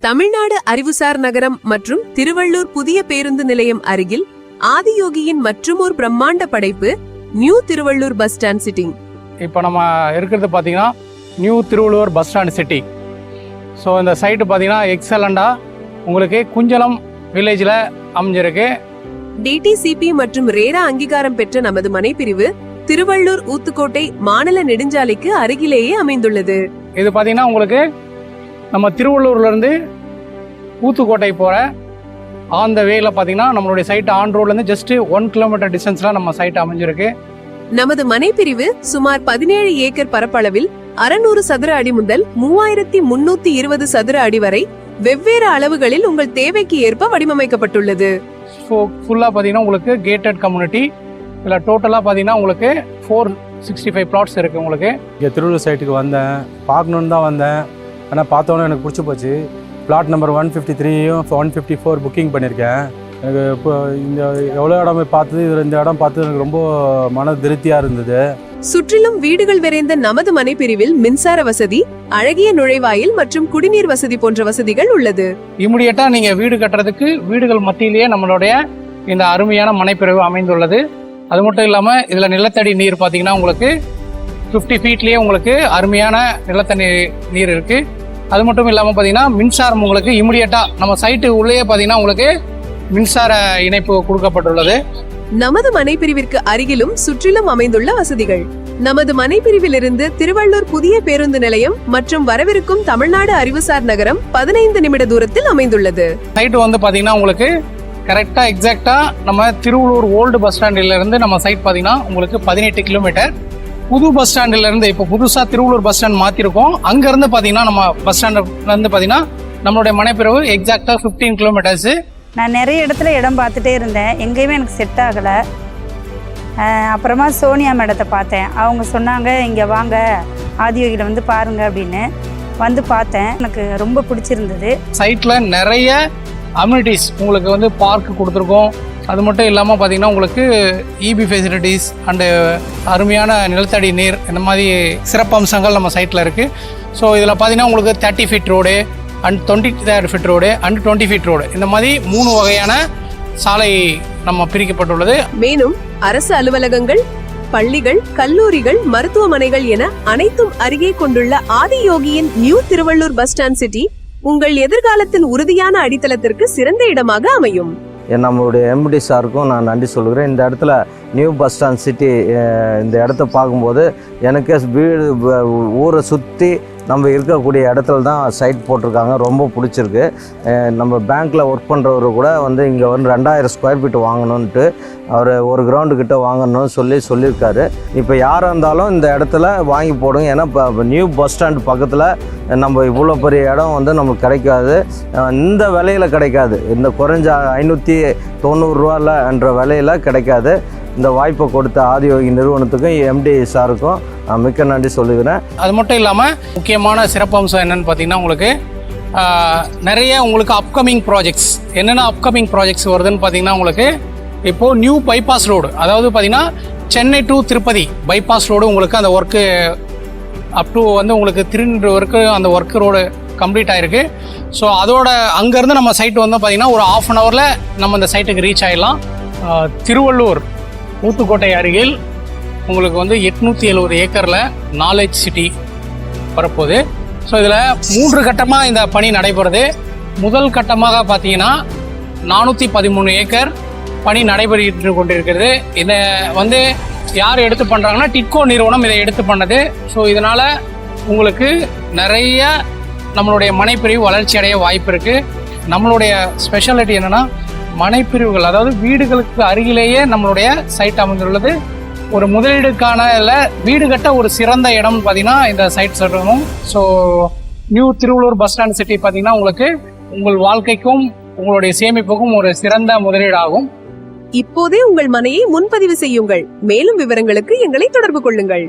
தமிழ்நாடு அறிவுசார் நகரம் மற்றும் திருவள்ளூர் புதிய பேருந்து நிலையம் அருகில் ஆதியோகியின் மற்றுமோர் பிரம்மாண்ட படைப்பு new Tiruvallur bus stand city. இப்போ நம்ம இருக்கிறது பார்த்தீங்கன்னா new Tiruvallur bus stand city. So இந்த சைட்டு பார்த்தீங்கன்னா எக்ஸலண்டாக உங்களுக்கு குஞ்சலம் வில்லேஜில் அமைஞ்சிருக்கு. டிடிசிபி மற்றும் ரேரா அங்கீகாரம் பெற்ற நமது மனைப்பிரிவு திருவள்ளூர் ஊத்துக்கோட்டை மாநில நெடுஞ்சாலைக்கு அருகிலேயே அமைந்துள்ளது. இது பார்த்தீங்கன்னா உங்களுக்கு நம்ம திருவள்ளூர்லேருந்து ஊத்துக்கோட்டை போகிற ஆன் த வேல பார்த்தீங்கன்னா நம்மளுடைய சைட் ஆன் ரோட்லேருந்து ஜஸ்ட் 1 கிலோமீட்டர் டிஸ்டன்ஸில் நம்ம சைட் அமைஞ்சிருக்கு. நமது மனைப்பிரிவு சுமார் 17 ஏக்கர் பரப்பளவில் 600 சதுர அடி முதல் 3320 சதுர அடி வரை வெவ்வேறு அளவுகளில் உங்கள் தேவைக்கு ஏற்ப வடிவமைக்கப்பட்டுள்ளது. ஸோ ஃபுல்லாக பார்த்தீங்கன்னா உங்களுக்கு கேட்டட் கம்யூனிட்டி. இதில் டோட்டலாக பார்த்தீங்கன்னா உங்களுக்கு 465 பிளாட்ஸ் இருக்குது. உங்களுக்கு இங்கே திருவள்ளூர் சைட்டுக்கு வந்தேன், பார்க்கணுன்னு தான் வந்தேன். ஆனால் பார்த்தோன்னே எனக்கு பிடிச்சி போச்சு. பிளாட் நம்பர் 153யும் 154 புக்கிங் பண்ணியிருக்கேன். எனக்கு இப்போ இந்த எவ்வளோ இடம் பார்த்தது, இதில் இந்த இடம் பார்த்தது எனக்கு ரொம்ப மன திருப்தியாக இருந்தது. சுற்றிலும் வீடுகள் விரைந்த நமது மனைப்பிரிவில் மின்சார வசதி, அழகிய நுழைவாயில் மற்றும் குடிநீர் வசதி போன்ற வசதிகள் உள்ளது. இமிடியேட்டா நீங்க வீடு கட்டுறதுக்கு வீடுகள் மத்தியிலேயே நம்மளுடைய இந்த அருமையான மனைப்பிரிவு அமைந்துள்ளது. அது மட்டும் இல்லாம இதுல நிலத்தடி நீர் பாத்தீங்கன்னா உங்களுக்கு 50 ஃபீட்லயே உங்களுக்கு அருமையான நிலத்தடி நீர் இருக்கு. அது மட்டும் இல்லாம பாத்தீங்கன்னா மின்சாரம் உங்களுக்கு இமிடியேட்டா நம்ம சைட்டு உள்ளே பாத்தீங்கன்னா உங்களுக்கு மின்சார இணைப்பு கொடுக்கப்பட்டுள்ளது. நமது மனைப்பிரிவிற்கு அருகிலும் சுற்றிலும் அமைந்துள்ள வசதிகள். நமது மனைப்பிரிவிலிருந்து திருவள்ளூர் புதிய பேருந்து நிலையம் மற்றும் வரவிருக்கும் தமிழ்நாடு அறிவுசார் நகரம் 15 நிமிட தூரத்தில் அமைந்துள்ளது. சைட்டு வந்து பாத்தீங்கன்னா உங்களுக்கு கரெக்டா எக்ஸாக்டா நம்ம திருவள்ளூர் ஓல்டு பஸ் ஸ்டாண்டில இருந்து நம்ம சைட் பாத்தீங்கன்னா உங்களுக்கு 18 கிலோமீட்டர். புது பஸ் ஸ்டாண்டில இருந்து இப்போ புதுசா திருவள்ளூர் பஸ் ஸ்டாண்ட் மாத்திருக்கோம். அங்க இருந்து பாத்தீங்கன்னா நம்ம பஸ் ஸ்டாண்ட்ல இருந்து பாத்தீங்கன்னா நம்மளுடைய மனைப்பிரிவு எக்ஸாக்டா 15 கிலோமீட்டர்ஸ். நான் நிறைய இடத்துல இடம் பார்த்துட்டே இருந்தேன், எங்கேயுமே எனக்கு செட் ஆகலை. அப்புறமா சோனியா மேடத்தை பார்த்தேன். அவங்க சொன்னாங்க இங்கே வாங்க ஆதியோகியில் வந்து பாருங்க அப்படின்னு. வந்து பார்த்தேன், எனக்கு ரொம்ப பிடிச்சிருந்தது. சைட்டில் நிறைய அம்யூனிட்டிஸ் உங்களுக்கு வந்து பார்க் கொடுத்துருக்கோம். அது மட்டும் இல்லாமல் பார்த்தீங்கன்னா உங்களுக்கு இபி ஃபெசிலிட்டிஸ் அண்டு அருமையான நிலத்தடி நீர் இந்த மாதிரி சிறப்பம்சங்கள் நம்ம சைட்டில் இருக்குது. ஸோ இதில் பார்த்தீங்கன்னா உங்களுக்கு 30 feet road and 20 feet road and 20 feet road இந்த மாதிரி 3 வகையான சாலை நம்ம பிரிக்கப்பட்டுள்ளது. மேலும் அரசு அலுவலகங்கள், பள்ளிகள், கல்லூரிகள், மருத்துவமனைகள் என அனைத்தும் அருகே கொண்டுள்ள ஆதியோகியின் New Tiruvallur bus stand city உங்கள் எதிர்காலத்தின் உறுதியான அடித்தளத்திற்கு சிறந்த இடமாக அமையும். நம்மளுடைய எம்டி சாருக்கும் நான் நன்றி சொல்கிறேன். இந்த இடத்துல நியூ பஸ் ஸ்டாண்ட் சிட்டி இந்த இடத்த பார்க்கும்போது எனக்கு வீடு ஊரை சுற்றி நம்ம இருக்கக்கூடிய இடத்துல தான் சைட் போட்டிருக்காங்க. ரொம்ப பிடிச்சிருக்கு. நம்ம பேங்க்கில் ஒர்க் பண்ணுறவர் கூட வந்து இங்கே வந்து 2000 ஸ்கொயர் ஃபீட் வாங்கணுன்ட்டு அவர் ஒரு கிரவுண்டு கிட்ட வாங்கணும்னு சொல்லியிருக்காரு. இப்போ யாராக இருந்தாலும் இந்த இடத்துல வாங்கி போடுங்க. ஏன்னா இப்போ நியூ பஸ் ஸ்டாண்ட் பக்கத்தில் நம்ம இவ்வளோ பெரிய இடம் வந்து நமக்கு கிடைக்காது. இந்த விலையில் கிடைக்காது. இந்த குறைஞ்ச 590 ரூபாய்ன்ற விலையில் கிடைக்காது. இந்த வாய்ப்பை கொடுத்த ஆதியோகி நிறுவனத்துக்கும் எம்டி சாருக்கும் நான் மிக்க நன்றி சொல்லுகிறேன். அது மட்டும் இல்லாமல் முக்கியமான சிறப்பம்சம் என்னென்னு பார்த்தீங்கன்னா உங்களுக்கு நிறைய உங்களுக்கு அப்கமிங் ப்ராஜெக்ட்ஸ் என்னென்ன அப்கமிங் ப்ராஜெக்ட்ஸ் வருதுன்னு பார்த்தீங்கன்னா உங்களுக்கு இப்போது நியூ பைபாஸ் ரோடு, அதாவது பார்த்தீங்கன்னா Chennai to Tirupati bypass road உங்களுக்கு அந்த ஒர்க்கு அப் டு வந்து உங்களுக்கு திருநெல்வேலி வரைக்கும் அந்த ஒர்க் ரோடு கம்ப்ளீட் ஆகிருக்கு. ஸோ அதோட அங்கேருந்து நம்ம சைட்டு வந்து பார்த்திங்கன்னா ஒரு 1/2 அன் ஹவரில் நம்ம இந்த சைட்டுக்கு ரீச் ஆகிடலாம். திருவள்ளூர் ஊத்துக்கோட்டை அருகில் உங்களுக்கு வந்து 870 ஏக்கரில் நாலேஜ் சிட்டி வரப்போகுது. ஸோ இதில் 3 கட்டமாக இந்த பணி நடைபெறுது. முதல் கட்டமாக பார்த்தீங்கன்னா 413 ஏக்கர் பணி நடைபெற்று கொண்டிருக்கிறது. இதை வந்து யார் எடுத்து பண்ணுறாங்கன்னா டிட்கோ நிறுவனம் இதை எடுத்து பண்ணது. ஸோ இதனால் உங்களுக்கு நிறைய நம்மளுடைய மனைப்பிரிவு வளர்ச்சி அடைய வாய்ப்பு இருக்குது. நம்மளுடைய ஸ்பெஷாலிட்டி என்னென்னா மனைப்பிரிவுகள், அதாவது வீடுகளுக்கு அருகிலேயே நம்மளுடைய சைட் அமைந்துள்ளது. ஒரு முதலீடுக்கான இல்லை வீடு கட்ட ஒரு சிறந்த இடம் பார்த்தீங்கன்னா இந்த சைட் சொல்லணும். So new Tiruvallur bus stand city பார்த்தீங்கன்னா உங்களுக்கு உங்கள் வாழ்க்கைக்கும் உங்களுடைய சேமிப்புக்கும் ஒரு சிறந்த முதலீடாகும். இப்போதே உங்கள் மனையை முன்பதிவு செய்யுங்கள். மேலும் விவரங்களுக்கு எங்களை தொடர்பு கொள்ளுங்கள்.